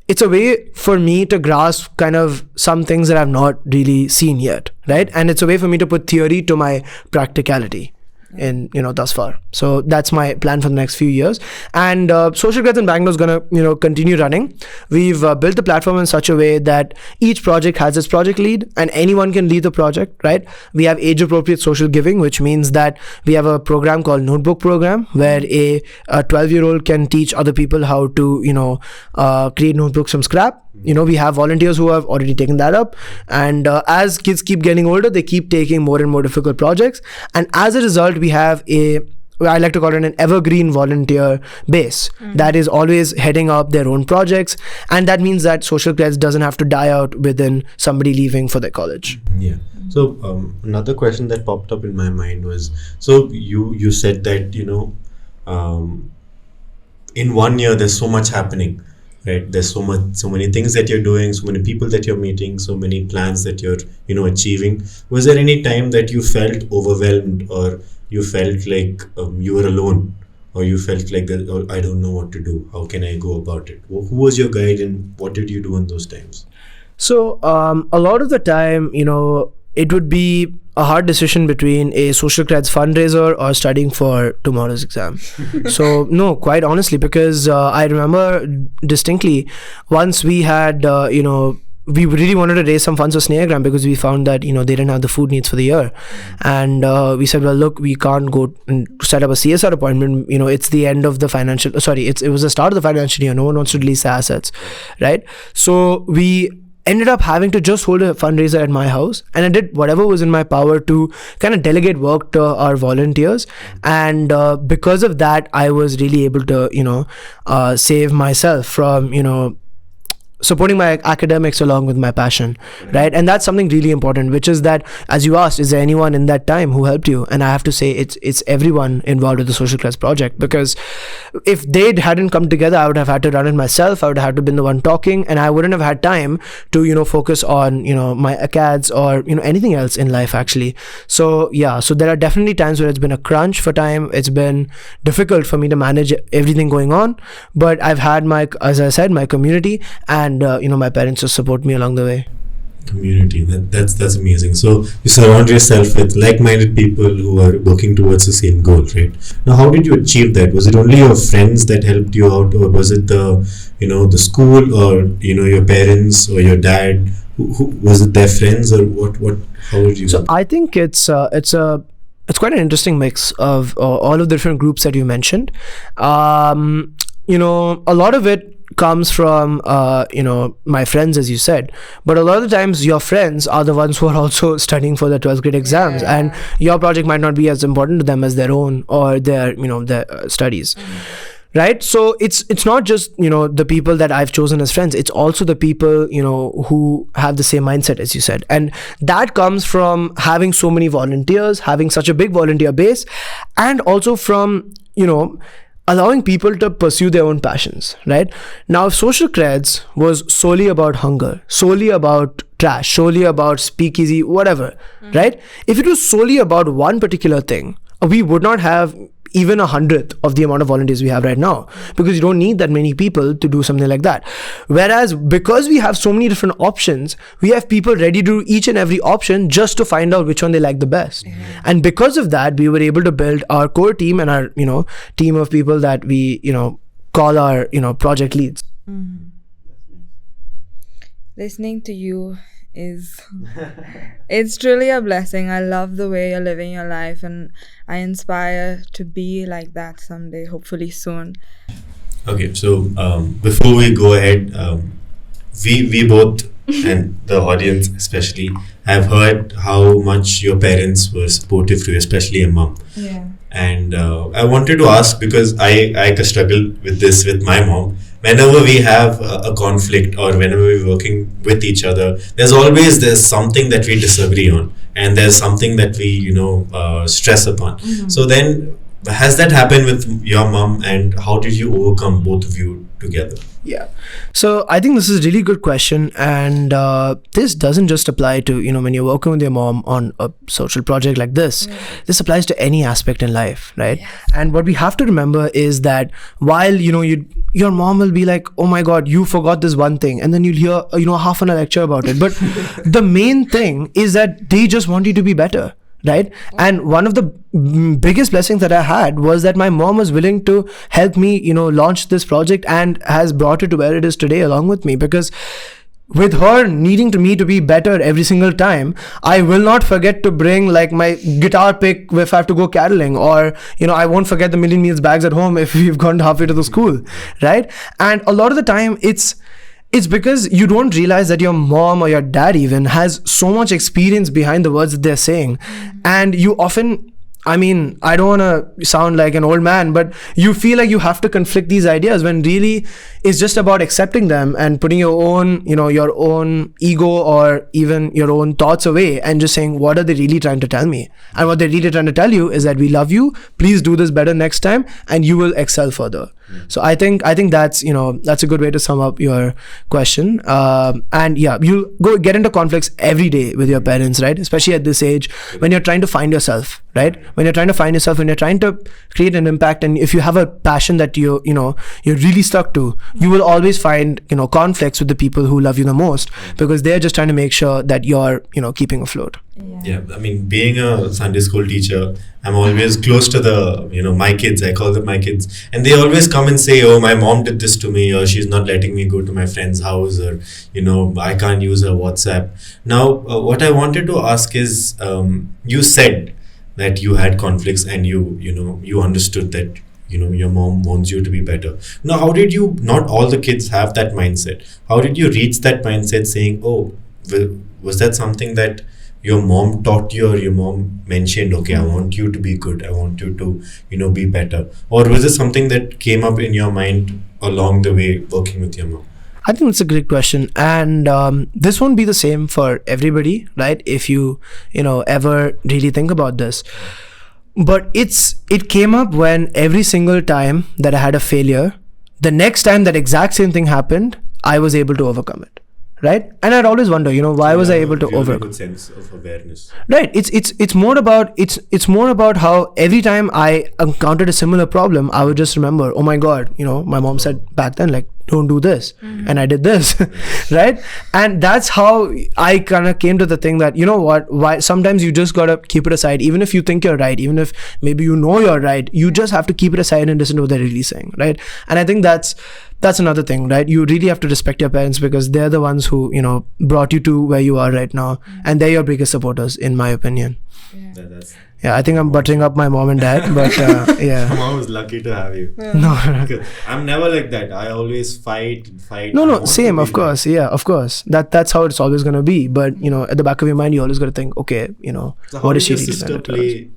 it's a way for me to grasp kind of some things that I've not really seen yet, right? And it's a way for me to put theory to my practicality in, thus far. So that's my plan for the next few years. And Social Creds in Bangalore is going to, continue running. We've built the platform in such a way that each project has its project lead and anyone can lead the project, right? We have age-appropriate social giving, which means that we have a program called Notebook Program, where a 12-year-old can teach other people how to, create notebooks from scrap. We have volunteers who have already taken that up. And as kids keep getting older, they keep taking more and more difficult projects. And as a result, we have I like to call it an evergreen volunteer base that is always heading up their own projects. And that means that Social Creds doesn't have to die out within somebody leaving for their college. Yeah. So another question that popped up in my mind was, so you said that, in 1 year, there's so much happening. Right, there's so many things that you're doing, so many people that you're meeting, so many plans that you're achieving. Was there any time that you felt overwhelmed, or you felt like you were alone, or you felt like that, oh, I don't know what to do, how can I go about it? Who was your guide, and what did you do in those times? So a lot of the time, it would be a hard decision between a Social Creds fundraiser or studying for tomorrow's exam. So no, quite honestly, because I remember distinctly once we had, we really wanted to raise some funds for Snehagram because we found that, they didn't have the food needs for the year. And we said, well, look, we can't go and set up a CSR appointment. It's the end of the it was the start of the financial year. No one wants to release the assets, right? So we ended up having to just hold a fundraiser at my house, and I did whatever was in my power to kind of delegate work to our volunteers. And because of that, I was really able to, save myself from, supporting my academics along with my passion, right? And that's something really important, which is that, as you asked, is there anyone in that time who helped you? And I have to say it's everyone involved with the Social Creds project, because if they hadn't come together, I would have had to run it myself. I would have had to been the one talking, and I wouldn't have had time to, focus on, my acads or, anything else in life actually. So yeah, so there are definitely times where it's been a crunch for time. It's been difficult for me to manage everything going on, but I've had as I said, my community and my parents just support me along the way. Community, that's amazing. So you surround yourself with like-minded people who are working towards the same goal, right? Now, how did you achieve that? Was it only your friends that helped you out, or was it the school, or your parents or your dad? Who was it? Their friends, or what? How would you? So I think it's quite an interesting mix of all of the different groups that you mentioned. A lot of it comes from my friends, as you said, but a lot of the times your friends are the ones who are also studying for the 12th grade exams, and your project might not be as important to them as their own or their studies. Right, so it's not just the people that I've chosen as friends. It's also the people who have the same mindset as you said, and that comes from having so many volunteers, having such a big volunteer base, and also from allowing people to pursue their own passions, right? Now, if Social Creds was solely about hunger, solely about trash, solely about speakeasy, whatever, right? If it was solely about one particular thing, we would not have even 100th of the amount of volunteers we have right now, because you don't need that many people to do something like that. Whereas because we have so many different options, we have people ready to do each and every option just to find out which one they like the best. And because of that, we were able to build our core team and our, team of people that we, call our, project leads. Listening to you it's truly a blessing. I love the way you're living your life, and I aspire to be like that someday, hopefully soon. Okay, so before we go ahead, we both and the audience especially have heard how much your parents were supportive to you, especially your mom. Yeah. And I wanted to ask, because I struggle with this with my mom. Whenever we have a conflict or whenever we're working with each other, there's something that we disagree on, and there's something that we stress upon. So then, has that happened with your mom, and how did you overcome both of you together? Yeah. So I think this is a really good question, and this doesn't just apply to, when you're working with your mom on a social project like this. This applies to any aspect in life, right? Yes. And what we have to remember is that while, your mom will be like, oh my God, you forgot this one thing. And then you'll hear, half an hour lecture about it. But the main thing is that they just want you to be better. Right? And one of the biggest blessings that I had was that my mom was willing to help me, launch this project, and has brought it to where it is today along with me. Because with her needing me to be better every single time, I will not forget to bring like my guitar pick if I have to go caroling, or, I won't forget the million meals bags at home if we've gone halfway to the school, right? And a lot of the time it's because you don't realize that your mom or your dad even has so much experience behind the words that they're saying. And you often, I don't want to sound like an old man, but you feel like you have to conflict these ideas, when really it's just about accepting them and putting your own, your own ego or even your own thoughts away, and just saying, what are they really trying to tell me? And what they're really trying to tell you is that we love you, please do this better next time, and you will excel further. So I think that's, that's a good way to sum up your question. And yeah, you go get into conflicts every day with your parents, right? Especially at this age, when you're trying to find yourself, right? When you're trying to find yourself, when you're trying to create an impact, and if you have a passion that you're really stuck to, you will always find, conflicts with the people who love you the most, because they're just trying to make sure that you're, keeping afloat. Yeah, being a Sunday school teacher, I'm always close to the, my kids, I call them my kids, and they always come and say, oh, my mom did this to me, or she's not letting me go to my friend's house, or, I can't use her WhatsApp. Now, what I wanted to ask is, you said that you had conflicts, and you understood that, your mom wants you to be better. Now, how did you, not all the kids have that mindset. How did you reach that mindset saying, oh, was that something that your mom taught you, or your mom mentioned, okay, I want you to be good, I want you to, be better? Or was it something that came up in your mind along the way working with your mom? I think it's a great question. And this won't be the same for everybody, right? If you, ever really think about this. But it came up when every single time that I had a failure, the next time that exact same thing happened, I was able to overcome it. Right? And I'd always wonder, why was I able to overcome? Good sense of awareness. Right. It's more about how every time I encountered a similar problem, I would just remember, oh my God, my mom said back then, like, don't do this, and I did this, right? And that's how I kind of came to the thing that, why sometimes you just gotta keep it aside, even if you think you're right, even if maybe you're right, you just have to keep it aside and listen to what they're really saying, right? And I think that's another thing, right? You really have to respect your parents, because they're the ones who, brought you to where you are right now, and they're your biggest supporters, in my opinion. Yeah, I think I'm buttering up my mom and dad, but yeah. Mom was lucky to have you. Yeah. No. I'm never like that. I always fight. No, same, of course. Yeah, of course. That's how it's always going to be. But, at the back of your mind, you always got to think, okay, so what is she really sister play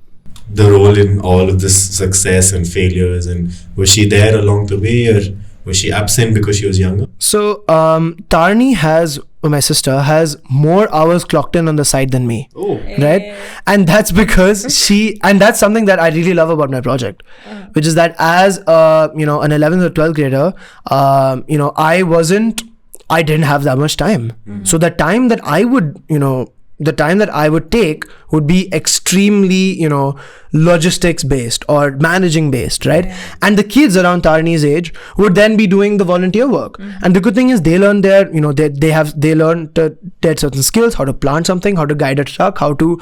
the role in all of this success and failures? And was she there along the way, or was she absent because she was younger? So, Tarni my sister has more hours clocked in on the side than me. Oh. Right? And that's because and that's something that I really love about my project, which is that as, an 11th or 12th grader, I didn't have that much time. So the time that I would, the time that I would take would be extremely, logistics based or managing based, right? Yeah. And the kids around Tarani's age would then be doing the volunteer work. And the good thing is they learn they learn their certain skills, how to plant something, how to guide a truck, how to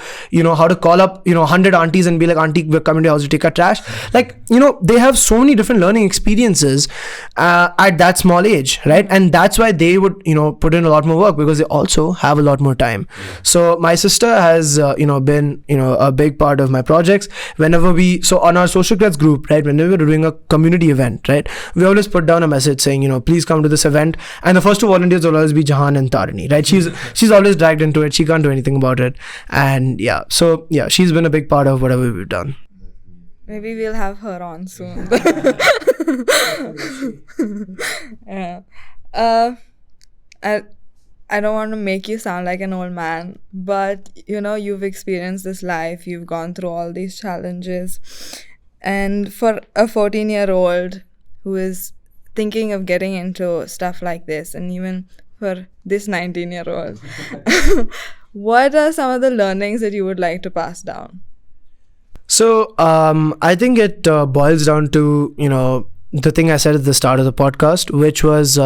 call up 100 aunties and be like, auntie, we're coming to your house to take our trash. Like, they have so many different learning experiences at that small age, right? And that's why they would put in a lot more work, because they also have a lot more time. So my sister has been a big part of my projects. Whenever so on our Social Creds group, right, whenever we're doing a community event, right, we always put down a message saying, please come to this event, and the first two volunteers will always be Jahaan and Tarani, right? She's always dragged into it. She can't do anything about it. And she's been a big part of whatever we've done. Maybe we'll have her on soon. Yeah. I don't want to make you sound like an old man, but you've experienced this life, you've gone through all these challenges, and for a 14-year-old who is thinking of getting into stuff like this, and even for this 19-year-old, what are some of the learnings that you would like to pass down? So I think it boils down to the thing I said at the start of the podcast, which was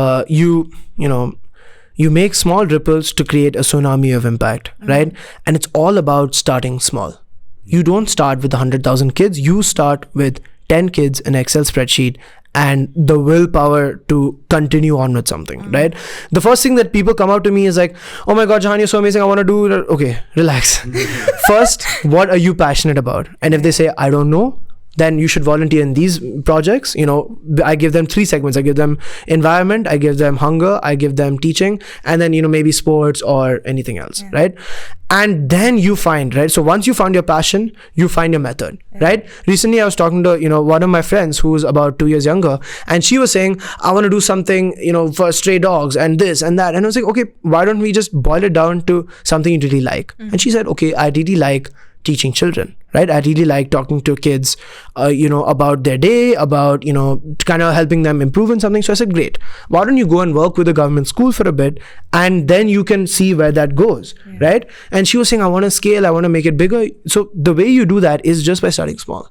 you make small ripples to create a tsunami of impact, right? And it's all about starting small. You don't start with 100,000 kids. You start with 10 kids, an Excel spreadsheet, and the willpower to continue on with something, right? The first thing that people come out to me is like, oh my God, Jahaan, you're so amazing. I want to do it. Okay, relax. First, what are you passionate about? And if they say, I don't know, then you should volunteer in these projects. I give them 3 segments. I give them environment, I give them hunger, I give them teaching, and then, maybe sports or anything else, right? And then you find, right? So once you found your passion, you find your method, right? Recently, I was talking to, one of my friends who's about 2 years younger, and she was saying, I want to do something, for stray dogs and this and that. And I was like, okay, why don't we just boil it down to something you really like? And she said, okay, I really like teaching children, right? I really like talking to kids, about their day, about, kind of helping them improve in something. So I said, great. Why don't you go and work with a government school for a bit, and then you can see where that goes, right? And she was saying, I want to scale, I want to make it bigger. So the way you do that is just by starting small,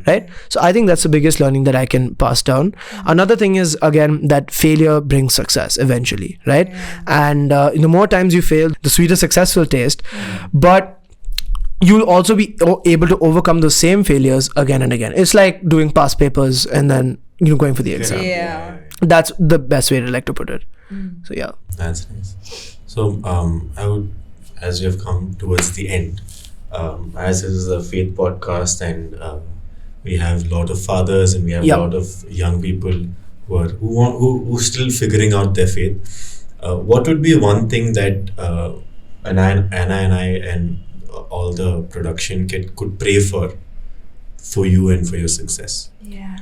right? So I think that's the biggest learning that I can pass down. Another thing is, again, that failure brings success eventually, right? And the more times you fail, the sweeter success will taste. But you'll also be able to overcome those same failures again and again. It's like doing past papers and then going for the exam. Yeah. That's the best way to like to put it. So yeah. That's nice. So I would, as we have come towards the end, as this is a faith podcast, and we have a lot of fathers and we have a lot of young people who still figuring out their faith. What would be one thing that Anna and I and all the production could pray for you and for your success? Yeah.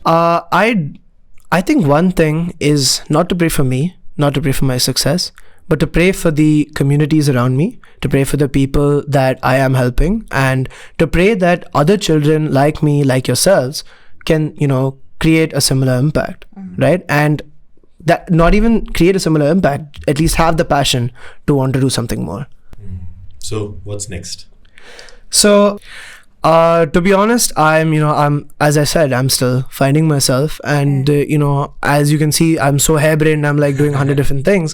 I think one thing is not to pray for me, not to pray for my success, but to pray for the communities around me, to pray for the people that I am helping, and to pray that other children like me, like yourselves, can, create a similar impact, right? And that not even create a similar impact, at least have the passion to want to do something more. So what's next? So, to be honest, I'm as I said, I'm still finding myself, and as you can see, I'm so harebrained. I'm like doing 100 different things.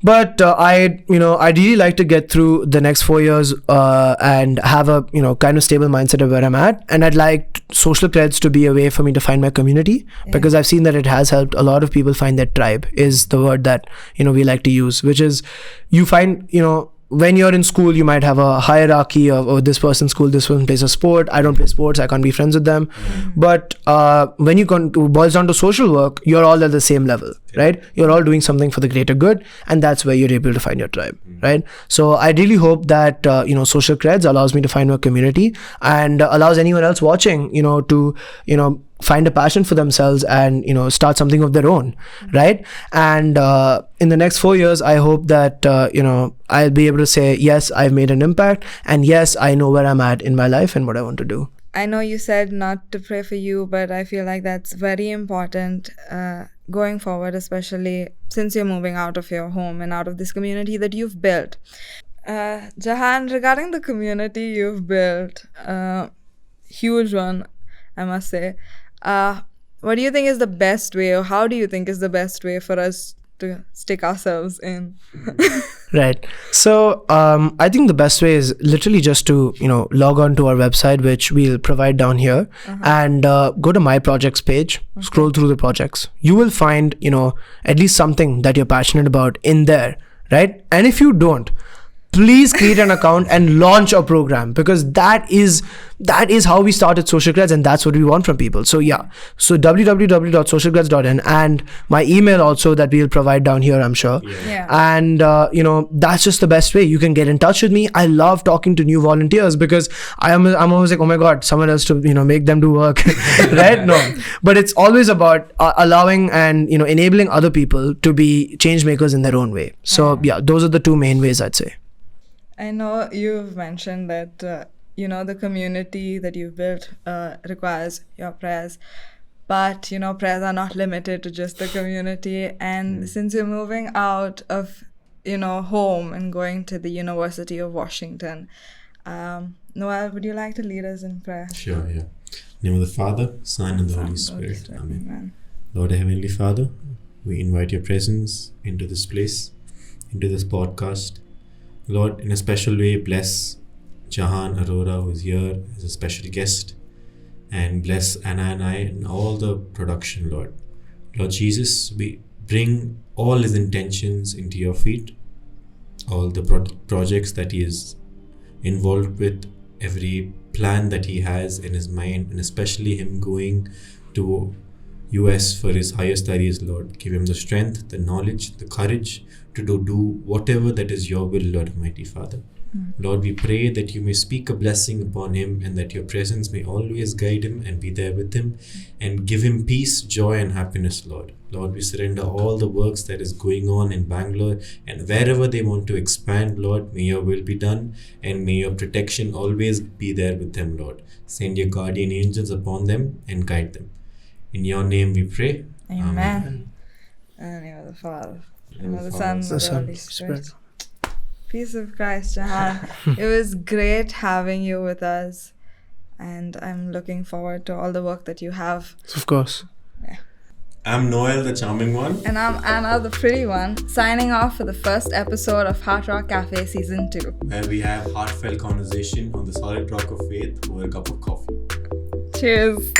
But I'd really like to get through the next 4 years and have a kind of stable mindset of where I'm at. And I'd like Social Creds to be a way for me to find my community, because I've seen that it has helped a lot of people find their tribe, is the word that we like to use, which is you find when you're in school, you might have a hierarchy of, oh, this person's school, this person plays a sport, I don't play sports, I can't be friends with them. But when you boils down to social work, you're all at the same level, right? You're all doing something for the greater good, and that's where you're able to find your tribe, right? So I really hope that Social Creds allows me to find my community, and allows anyone else watching to find a passion for themselves and start something of their own, right? And in the next 4 years, I hope that I'll be able to say, yes, I've made an impact, and yes, I know where I'm at in my life and what I want to do. I know you said not to pray for you, but I feel like that's very important going forward, especially since you're moving out of your home and out of this community that you've built. Jahaan, regarding the community you've built, huge one, I must say. What do you think is the best way, or how do you think is the best way for us to stick ourselves in? Right. So I think the best way is literally just to, log on to our website, which we'll provide down here, and go to my projects page, scroll through the projects. You will find, at least something that you're passionate about in there, right? And if you don't, please create an account and launch a program, because that is how we started Social Creds, and that's what we want from people. So yeah, so www.socialcreds.in, and my email also that we'll provide down here, I'm sure. Yeah. And that's just the best way you can get in touch with me. I love talking to new volunteers, because I'm always like, oh my god, someone else to make them do work. Right? No, but it's always about allowing and enabling other people to be change makers in their own way. So yeah, those are the two main ways, I'd say. I know you've mentioned that, the community that you've built requires your prayers. But, prayers are not limited to just the community. And since you're moving out of, home and going to the University of Washington, Noel, would you like to lead us in prayer? Sure, yeah. In the name of the Father, Son, and the Holy Spirit. Amen. Lord, Heavenly Father, we invite your presence into this place, into this podcast. Lord, in a special way, bless Jahaan Arora, who is here as a special guest, and bless Anna and I and all the production, Lord. Lord Jesus, we bring all his intentions into your feet, all the projects that he is involved with, every plan that he has in his mind, and especially him going to US for his higher studies, Lord. Give him the strength, the knowledge, the courage to do whatever that is your will, Lord Almighty Father. Lord, we pray that you may speak a blessing upon him, and that your presence may always guide him and be there with him, and give him peace, joy, and happiness, Lord. Lord, we surrender all the works that is going on in Bangalore, and wherever they want to expand, Lord, may your will be done, and may your protection always be there with them, Lord. Send your guardian angels upon them and guide them. In your name we pray. Amen. In the name of the Father, and of the Son, and of the Holy Spirit. Peace of Christ, Jahaan. It was great having you with us, and I'm looking forward to all the work that you have. Of course. Yeah. I'm Noel, the charming one. And I'm Anna, the pretty one, signing off for the first episode of Heart Rock Café Season 2. Where we have heartfelt conversation on the solid rock of faith over a cup of coffee. Cheers.